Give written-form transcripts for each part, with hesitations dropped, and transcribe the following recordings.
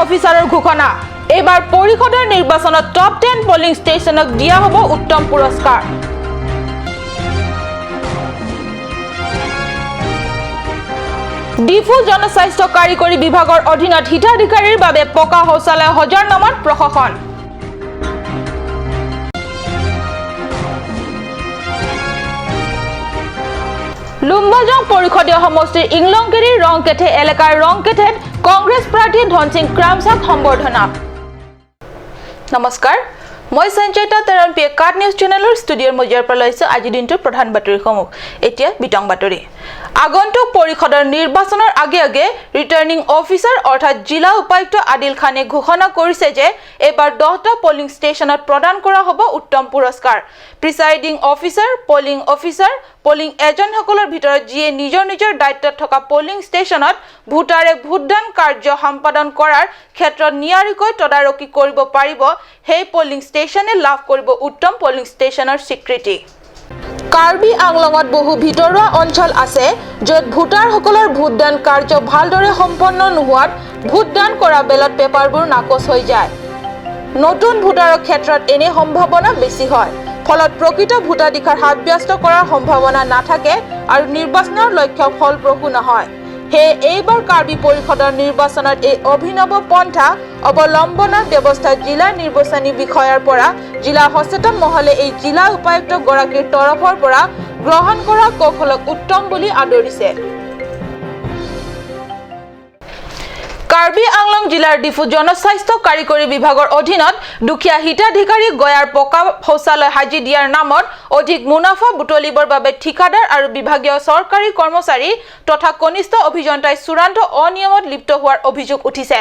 অফিচাৰৰ ঘোষণা এবাৰ পৰিষদৰ নিৰ্বাচনত টপ 10 পলিং ষ্টেচনক দিয়া হ'ব উত্তম পুৰস্কাৰ ডিফু জনস্বাস্থ্য কাৰিকৰী বিভাগৰ অধীনত হিতাধিকাৰীৰ বাবে পকা শৌচালয় হজাৰ নামত প্ৰশাসন লুম্বাজং পৰিষদীয় সমষ্টিৰ ইংলংগিৰি ৰংকেথে এলেকাৰ ৰংকেথেত কংগ্ৰেছ প্ৰাৰ্থী ধনসিং ক্ৰামছাক সম্বৰ্ধনা নমস্কাৰ মই সঞ্জয়তা তেৰণপিয়ে কাট নিউজ চেনেলৰ ষ্টুডিঅ'ৰ মজিয়াৰ পৰা লৈছো আজি দিনটোৰ প্ৰধান বাতৰিসমূহ এতিয়া বিতং বাতৰি আগন্তুক পৰিষদৰ নিৰ্বাচনৰ আগে ৰিটাৰ্নিং অফিচাৰ অৰ্থাৎ জিলা উপায়ুক্ত আদিল খানে ঘোষণা কৰিছে যে এবাৰ 10টা পলিং ষ্টেচনত প্ৰদান কৰা হ'ব উত্তম পুৰস্কাৰ প্ৰিসাইডিং অফিচাৰ পলিং এজেণ্টসকলৰ ভিতৰত যিয়ে নিজৰ দায়িত্বত থকা পলিং ষ্টেচনত ভোটাৰে ভোটদান কাৰ্য সম্পাদন কৰাৰ ক্ষেত্ৰত নিয়াৰিকৈ তদাৰকি কৰিব পাৰিব সেই পলিং ষ্টেচনে লাভ কৰিব উত্তম পলিং ষ্টেচনৰ স্বীকৃতি কাৰ্বি আংলঙত বহু ভিতৰুৱা অঞ্চল আছে য'ত ভোটাৰসকলৰ ভোটদান কাৰ্য ভালদৰে সম্পন্ন নোহোৱাত ভোটদান কৰা বেলট পেপাৰবোৰ নাকচ হৈ যায় নতুন ভোটাৰৰ ক্ষেত্ৰত এনে সম্ভাৱনা বেছি হয় ফলত প্ৰকৃত ভোটাধিকাৰ সাব্যস্ত কৰাৰ সম্ভাৱনা নাথাকে আৰু নিৰ্বাচনৰ লক্ষ্য ফলপ্ৰসূ নহয় হে এইবাৰ কাৰ্বি পৰিষদৰ নিৰ্বাচনত এই অভিনৱ পন্থা অৱলম্বনৰ ব্যৱস্থা জিলা নিৰ্বাচনী বিষয়াৰ পৰা জিলা সচেতন মহলে এই জিলা উপায়ুক্ত গৰাকীৰ তৰফৰ পৰা গ্ৰহণ কৰা কৌশলক উত্তম বুলি আদৰিছে কাৰ্বি আংলং জিলাৰ ডিফু জনস্বাস্থ্য কাৰিকৰী বিভাগৰ অধীনত দুখীয়া হিতাধিকাৰী গয়াৰ পকা শৌচালয় হাজি দিয়াৰ নামত অধিক মুনাফা বুটলিবৰ বাবে ঠিকাদাৰ আৰু বিভাগীয় চৰকাৰী কৰ্মচাৰী তথা কনিষ্ঠ অভিযন্তাই চূড়ান্ত অনিয়মত লিপ্ত হোৱাৰ অভিযোগ উঠিছে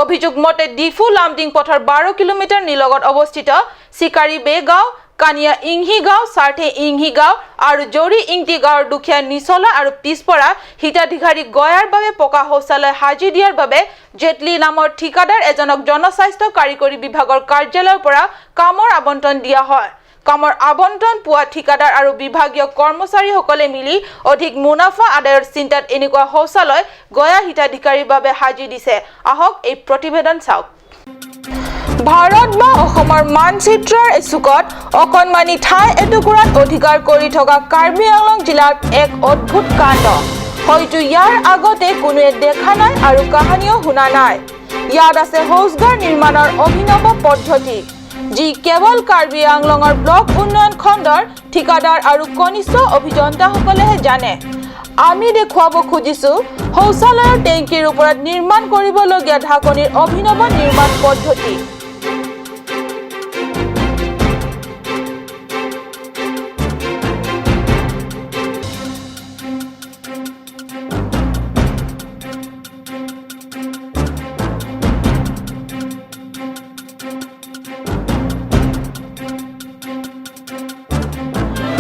অভিযোগ মতে ডিফু লামডিং পথৰ 12 কিলোমিটাৰ নিলগত অৱস্থিত চিকাৰী বে গাঁও কানিয়া ইংহি গাঁও সাৰ্থে ইংহি গাঁও আৰু জৰি ইংটি গাঁৱৰ দুখীয়া নিচলা আৰু পিছপৰা হিতাধিকাৰী গয়াৰ বাবে পকা শৌচালয় হাজি দিয়াৰ বাবে জেটলি নামৰ ঠিকাদাৰ এজনক জনস্বাস্থ্য কাৰিকৰী বিভাগৰ কাৰ্যালয়ৰ পৰা কামৰ আবণ্টন দিয়া হয় কামৰ আবণ্টন পোৱা ঠিকাদাৰ আৰু বিভাগীয় কৰ্মচাৰীসকলে মিলি অধিক মুনাফা আদায়ৰ চিন্তাত এনেকুৱা শৌচালয় গয়া হিতাধিকাৰীৰ বাবে হাজি দিছে আহক এই প্ৰতিবেদন চাওক ভাৰত বা অসমৰ মানচিত্ৰৰ এচুকত অকণমানি ঠাই এটুকুৰাত অধিকাৰ কৰি থকা কাৰ্বি আংলং জিলাৰ এক অদ্ভুত কাণ্ড হয়তো ইয়াৰ আগতে কোনোৱে দেখা নাই আৰু কাহিনীও শুনা নাই ইয়াত আছে শৌচাগাৰ নিৰ্মাণৰ অভিনৱ পদ্ধতি যি কেৱল কাৰ্বি আংলঙৰ ব্লক উন্নয়ন খণ্ডৰ ঠিকাদাৰ আৰু কনিষ্ঠ অভিযন্তাসকলেহে জানে আমি দেখুৱাব খুজিছো শৌচালয়ৰ টেংকিৰ ওপৰত নিৰ্মাণ কৰিবলগীয়া ঢাকনিৰ অভিনৱ নিৰ্মাণ পদ্ধতি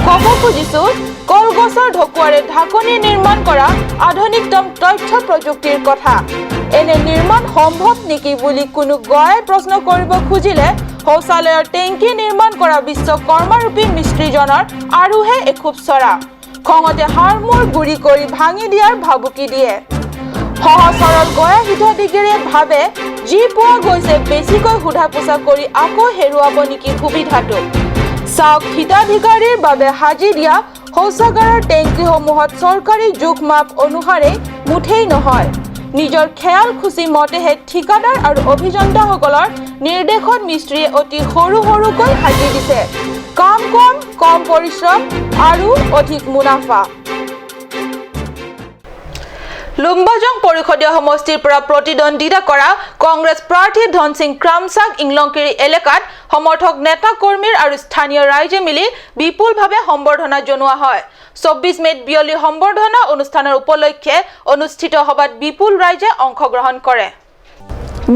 ক'ব খুজিছো কলগছৰ ঢকুৱাৰে ঢাকনি নিৰ্মাণ কৰা আধুনিকতম তথ্য প্ৰযুক্তিৰ কথা এনে নিৰ্মাণ সম্ভৱ নেকি বুলি কোনো গয়াই প্ৰশ্ন কৰিব খুজিলে শৌচালয়ৰ টেংকি নিৰ্মাণ কৰা বিশ্বকৰ্মাৰূপী মিস্ত্ৰীজনৰ আৰুহে এখুব চৰা খঙতে হাড়মূৰ গুৰি কৰি ভাঙি দিয়াৰ ভাবুকি দিয়ে সহজ সৰল গয়া হিতাধিকাৰীয়ে ভাবে যি পোৱা গৈছে বেছিকৈ সোধা পোছা কৰি আকৌ হেৰুৱাব নেকি সুবিধাটো চাওক হিতাধিকাৰীৰ বাবে হাজি দিয়া শৌচাগাৰৰ টেংকিসমূহত চৰকাৰী জোখ-মাপ অনুসাৰে মুঠেই নহয় নিজৰ খেয়াল খুচি মতেহে ঠিকাদাৰ আৰু অভিযন্তাসকলৰ নিৰ্দেশত মিস্ত্ৰীয়ে অতি সৰুকৈ হাজি দিছে কাম কম পৰিশ্ৰম আৰু অধিক মুনাফা লুম্বাজং পৰিষদীয় সমষ্টিৰ পৰা প্ৰতিদ্বন্দ্বিতা কৰা কংগ্ৰেছ প্ৰাৰ্থী ধনসিং ক্ৰামছাক ইংলংকিৰি এলেকাত সমৰ্থক নেতা কৰ্মীৰ আৰু স্থানীয় ৰাইজে মিলি বিপুলভাৱে সম্বৰ্ধনা জনোৱা হয় 24 মেত বিয়লি সম্বৰ্ধনা অনুষ্ঠানৰ উপলক্ষে অনুষ্ঠিত সভাত বিপুল ৰাইজে অংশগ্ৰহণ কৰে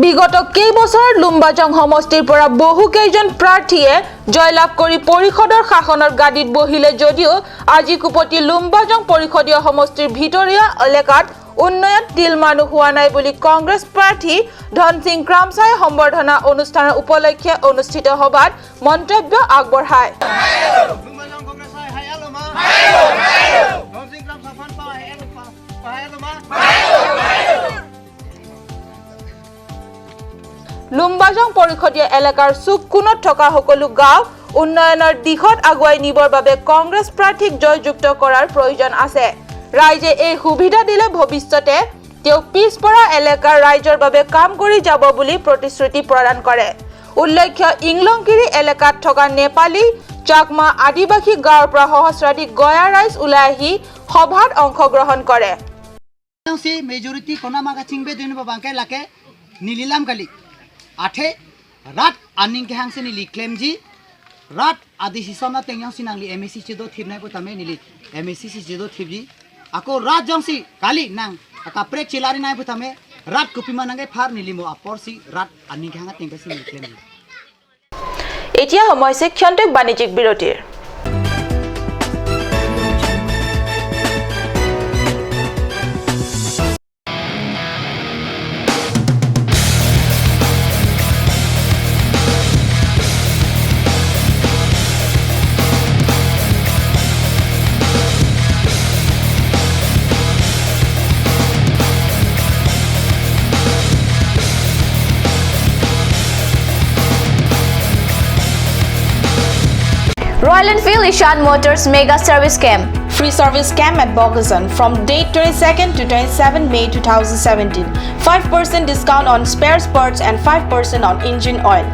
বিগত কেইবছৰ লুম্বাজং সমষ্টিৰ পৰা বহু কেইজন প্ৰাৰ্থীয়ে জয়লাভ কৰি পৰিষদৰ শাসনৰ গাদীত বহিলে যদিও আজি কুপতি লুম্বাজং পৰিষদীয় সমষ্টিৰ ভিতৰীয়া এলেকাত উন্নয়ন তিল মানুহ হোৱা নাই বুলি কংগ্ৰেছ প্ৰাৰ্থী ধনসিং ক্ৰামছাই সম্বৰ্ধনা অনুষ্ঠানৰ উপলক্ষে অনুষ্ঠিত সভাত মন্তব্য আগবঢ়ায় লুম্বাজং পৰিষদীয় এলেকাৰ চুককুনত থকা সকলো গাঁও উন্নয়নৰ দিশত আগুৱাই নিবৰ বাবে কংগ্ৰেছ প্ৰাৰ্থীক জয়যুক্ত কৰাৰ প্ৰয়োজন আছে। ৰাইজে এই সুবিধা দিলে ভৱিষ্যতে তেওঁ পিছপৰা এলেকাৰ ৰাইজৰ বাবে কাম কৰি যাব বুলি প্ৰতিশ্ৰুতি প্ৰদান কৰে। উল্লেখ্য ইংলংগিৰি এলেকাত থকা নেপালী চাকমা আদিবাসী গাঁৱৰ পৰা সহস্ৰাধিক গয়া ৰাইজ ওলাই আহি সভাত অংশগ্ৰহণ কৰে। মেজৰিটি কনামাগা চিংবে দুই বাংকে লাকে নীলিলাম কালি আঠে রাত আনিংকে হাংসে নীলি ক্লেমজি রাত আদি সিসমনা টেংয়াং সিনাংলি এমএসসি চিদো থিবনাই পতামে নীলি এমএসসি চিদো থিবজি আকো রাত জংসি কালি নাং কাপ্রে চিলারি নাই পতামে রাত কুপিমানাঙ্গে ফার নীলিমো আপরসি রাত আনিংকে হাংা টেংকাসি নীলি ক্লেমজি। এতিয়া সময় ক্ষন্তেক বাণিজ্যিক বিৰতিৰ। Royal Enfield Ishan Motors Mega Service Camp. Free service camp at Bogasan from date 22nd to 27 May 2017. 5% discount on spare parts and 5% on engine oil.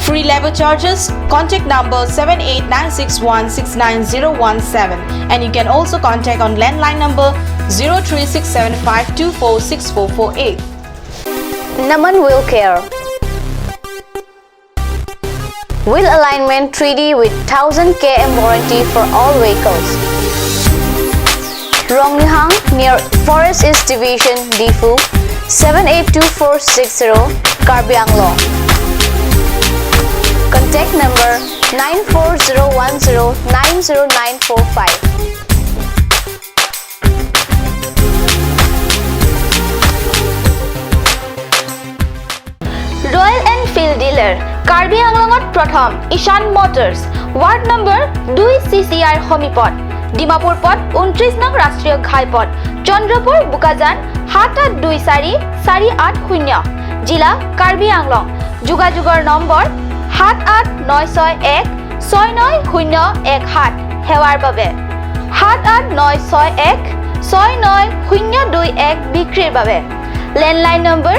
Free labor charges. Contact number 7896169017 and you can also contact on landline number 03675246448. Naman Wheel Care. Wheel alignment 3D with 1000 km warranty for all vehicles. Rongnihang near Forest East Division, Difu, 782460, Karbi Anglong. Contact number 94010-90945. Royal Enfield dealer Karbi Anglongot Prothom Ishan Motors Ward number 2 CCR Homipot Dimapur Pot 29 nang Rastriyo Ghaipot Chandrapur Bukajan 78244880 Jila Karbi Anglong Jugajugor number 7896169017 Hewar babe 7896169021 bikrir babe Landline number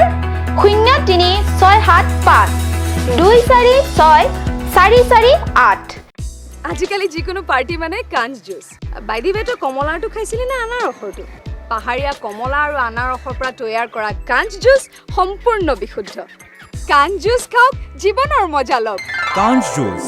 03675246448 আজিকালি যিকোনো party মানে কাঞ্চ juice বাইদি বেটো কমলাটো খাইছিলি না আনাৰসৰটো পাহাৰীয়া কমলা আৰু আনাৰসৰ পৰা তৈয়াৰ কৰা কাঞ্চ জুচ সম্পূৰ্ণ বিশুদ্ধ কাঞ্চ জুচ খাওক জীৱনৰ মজা লওক কাঞ্চ জুচ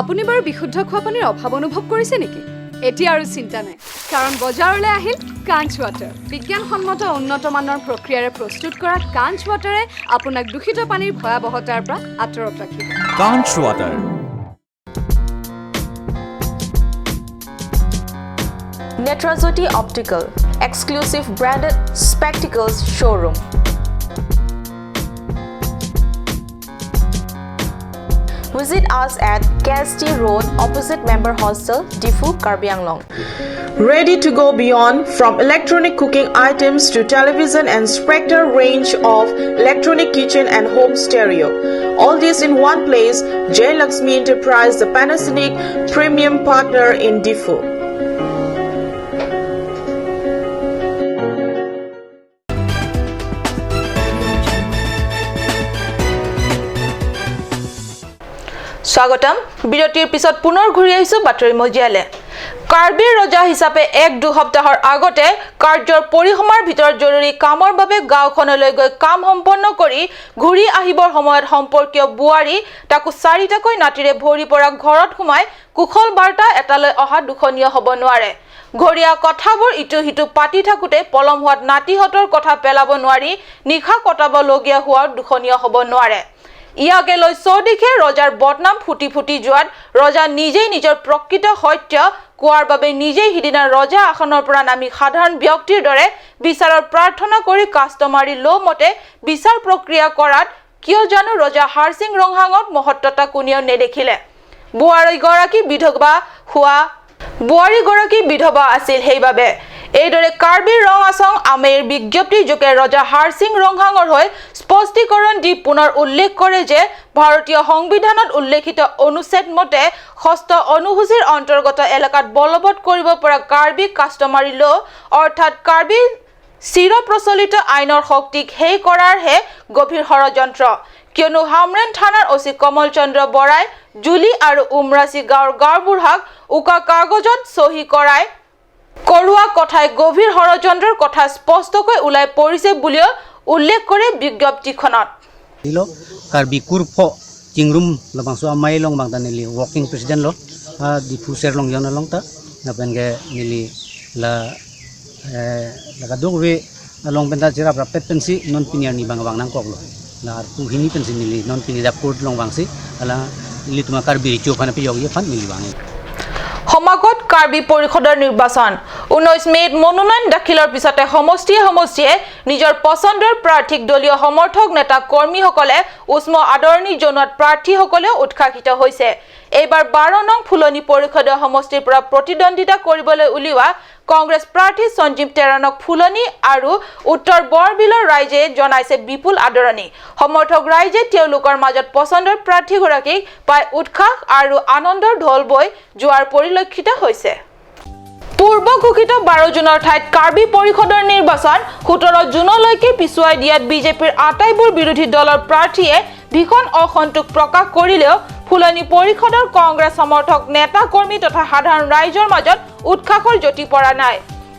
আপুনি বাৰু বিশুদ্ধ খোৱা পানীৰ অভাৱ অনুভৱ কৰিছে নেকি এতিয়া আৰু চিন্তা নাই কাৰণ বজাৰলৈ আহিল কাঞ্চ ৱাটাৰ বিজ্ঞানসন্মত উন্নত মানৰ প্ৰক্ৰিয়াৰে প্ৰস্তুত কৰা কাঞ্চ ৱাটাৰে আপোনাক দূষিত পানীৰ ভয়াৱহতাৰ পৰা আঁতৰত ৰাখিব কাঞ্চ water Netrajoti Optical exclusive branded spectacles showroom. Visit us at KST Road opposite Member Hostel, Difu, Karbi Anglong. Ready to go beyond from electronic cooking items to television and spectre range of electronic kitchen and home stereo. All this in one place, J. Lakshmi Enterprise, the Panasonic premium partner in Difu. স্বাগতম বিৰতিৰ পিছত পুনৰ ঘূৰি আহিছো বাতৰি মজিয়ালে কাৰ্বিৰ ৰজা হিচাপে 1-2 সপ্তাহৰ আগতে কাৰ্যৰ পৰিসীমাৰ ভিতৰত জৰুৰী কামৰ বাবে গাঁওখনলৈ গৈ কাম সম্পন্ন কৰি ঘূৰি আহিবৰ সময়ত সম্পৰ্কীয় বুৱাৰী তাকো 4টাকৈ নাতিৰে ভৰি পৰা ঘৰত সোমাই কুশল বাৰ্তা এটালৈ অহা দুখনীয় হ'ব নোৱাৰে ঘৰিয়া কথাবোৰ ইটো হিটো পাতি থাকুতে পলম হোৱাত নাতিহতৰ কথা পেলাব নোৱাৰি নিখা কটাব লগিয়া হোৱাৰ দুখনীয় হ'ব নোৱাৰে ইয়াকে লৈ চৌদিশে ৰজাৰ বদনাম ফুটি যোৱাত ৰজা নিজেই নিজৰ প্ৰকৃত সত্য কোৱাৰ বাবে নিজেই হিদিনা ৰজা আসনৰ পৰা নামি সাধাৰণ ব্যক্তিৰ দৰে বিচাৰৰ প্ৰাৰ্থনা কৰি কাষ্টমাৰী লো মতে বিচাৰ প্ৰক্ৰিয়া কৰাত কিয় জানো ৰজা হাৰসিং ৰংহাঙক মহত্বতা কোনেও নেদেখিলে বুৱাৰী গৰাকী বিধৱা আছিল সেইবাবে এইদৰে কাৰ্বিৰ ৰং আসং আমেৰ বিজ্ঞপ্তি যোগে ৰজা হাৰসিং ৰংহাঙৰ হৈ স্পষ্টীকৰণ দি পুনৰ উল্লেখ কৰে যে ভাৰতীয় সংবিধানত উল্লেখিত অনুচ্ছেদ মতে 6ষ্ঠ অনুসূচীৰ অন্তৰ্গত এলেকাত বলবৎ কৰিব পৰা কাৰ্বি কাষ্টমাৰী ল অৰ্থাৎ কাৰ্বি চিৰ প্ৰচলিত আইনৰ শক্তিক হেই কৰাৰহে গভীৰ ষড়যন্ত্ৰ কিয়নো হামৰেন থানাৰ অচি কমল চন্দ্ৰ বৰাই জুলি আৰু উমৰাচি গাঁৱৰ গাঁওবুঢ়াক উকা কাগজত সহি কৰাই কৰোৱা কথাই গভীৰ ষড়যন্ত্ৰৰ কথা স্পষ্টকৈ ওলাই পৰিছে বুলিও উল্লেখ কৰে বিজ্ঞপ্তিখনত দিলো কাৰ্বি কুৰফ চিংৰুম লবাংসু আমাই লং বাংদানেলি ওয়ার্কিং প্রেসিডেন্ট লো দিফু সের লং জন লং তা নাপেনগে নিলি লা laga dogwe long benda jira prapet pensi non piniar ni bang nang koklo la tu hini pensi nili non pini da port long bangsi ala li tuma karbi richo phane pe yogi fan nili bang সমাগত কাৰ্বি পৰিষদৰ নিৰ্বাচন 19 মেত মনোনয়ন দাখিলৰ পিছতে সমষ্টিয়ে নিজৰ পছন্দৰ প্ৰাৰ্থীক দলীয় সমৰ্থক নেতা কৰ্মীসকলে উষ্ম আদৰণি জনোৱাত প্ৰাৰ্থীসকলে উৎসাহিত হৈছে এইবাৰ 12 নং ফুলনি পৰিষদীয় সমষ্টিৰ পৰা প্ৰতিদ্বন্দ্বিতা কৰিবলৈ উলিওৱা কংগ্ৰেছ প্ৰাৰ্থী সঞ্জীৱ তেৰণক ফুলনি আৰু উত্তৰ বৰবিলৰ ৰাইজে জনাইছে বিপুল আদৰণি সমৰ্থক ৰাইজে তেওঁলোকৰ মাজত পছন্দৰ প্ৰাৰ্থীগৰাকীক পাই উৎসাহ আৰু আনন্দৰ ঢোল বৈ যোৱাৰ পৰিলক্ষিত হৈছে পূৰ্ব ঘোষিত 12 জুনৰ ঠাইত কাৰ্বি পৰিষদৰ নিৰ্বাচন 17 জুনলৈকে পিছুৱাই দিয়াত বিজেপিৰ আটাইবোৰ বিৰোধী দলৰ প্ৰাৰ্থীয়ে ভীষণ অসন্তোষ প্ৰকাশ কৰিলেও ফুলনি পৰিষদৰ কংগ্ৰেছ সমৰ্থক নেতা কৰ্মী তথা সাধাৰণ ৰাইজৰ মাজত উৎসাহৰ জ্যোতি পৰা নাই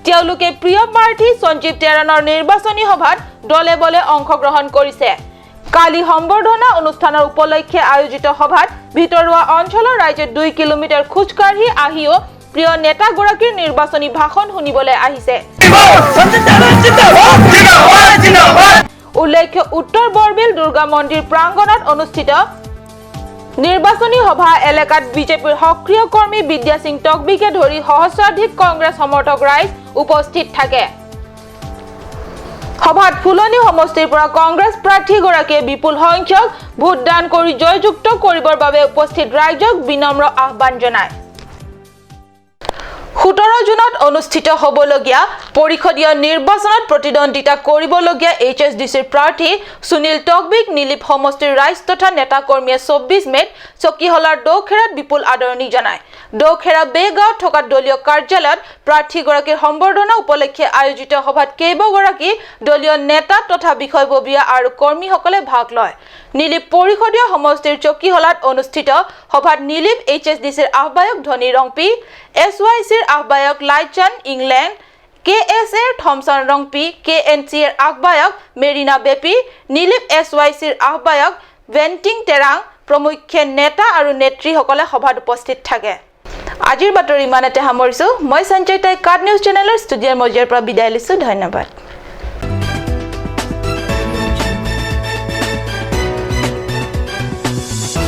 তেওঁলোকে প্ৰিয় প্ৰাৰ্থী সঞ্জীৱ তেৰণৰ নিৰ্বাচনী সভাত দলে বলে অংশগ্ৰহণ কৰিছে কালি সম্বৰ্ধনা অনুষ্ঠানৰ উপলক্ষে আয়োজিত সভাত ভিতৰুৱা অঞ্চলৰ ৰাইজে 2 কিলোমিটাৰ খোজকাঢ়ি আহিও প্ৰিয় নেতা গৰাকীৰ নিৰ্বাচনী ভাষণ শুনিবলৈ আহিছে উল্লেখ্য উত্তৰ বৰবিল দুৰ্গা মন্দিৰ প্ৰাংগণত অনুষ্ঠিত নিৰ্বাচনী সভা এলেকাত বিজেপিৰ সক্ৰিয় কৰ্মী বিদ্যা সিং টকবিকে ধৰি সহস্ৰাধিক কংগ্ৰেছ সমৰ্থক ৰাইজ উপস্থিত থাকে সভাত ফুলনি সমষ্টিৰ পৰা কংগ্ৰেছ প্ৰাৰ্থীগৰাকীয়ে বিপুল সংখ্যক ভোটদান কৰি জয়যুক্ত কৰিবৰ বাবে উপস্থিত ৰাইজক বিনম্ৰ আহ্বান জনায় 17 জুনত অনুষ্ঠিত হ'বলগীয়া পৰিষদীয় নিৰ্বাচনত প্ৰতিদ্বন্দ্বিতা কৰিবলগীয়া এইচএছডিচিৰ প্ৰাৰ্থী সুনীল টকবিক নিলিপ সমষ্টিৰ ৰাইজ তথা নেতা কৰ্মীয়ে 24 মেত চকিহলাৰ দৌখেৰাত বিপুল আদৰণি জনায় দৌখেৰা বেগাঁৱত থকা দলীয় কাৰ্যালয়ত প্ৰাৰ্থীগৰাকীৰ সম্বৰ্ধনা উপলক্ষে আয়োজিত সভাত কেইবাগৰাকী দলীয় নেতা তথা বিষয়ববীয়া আৰু কৰ্মীসকলে ভাগ লয় নিলিপ পৰিষদীয় সমষ্টিৰ চকিহলাত অনুষ্ঠিত সভাত নিলিপ এইচএছডিচিৰ আহ্বায়ক ধনী ৰংপি এছৱাইচিৰ আহ্বায়ক লাইচান ইংলেণ্ড কেএছএৰ থমসন ৰংপি কেএনচিৰ আহ্বায়ক মেৰিনা বেপি নিলিপ এছৱাইচিৰ আহ্বায়ক ভেন্টিং তেৰাং প্ৰমুখ্য নেতা আৰু নেত্ৰীসকলে সভাত উপস্থিত থাকে আজিৰ বাতৰি ইমানতে সামৰিছো মই সঞ্জয় তাই কাট নিউজ চেনেলৰ ষ্টুডিঅ'ৰ মজিয়াৰ পৰা বিদায় লৈছো ধন্যবাদ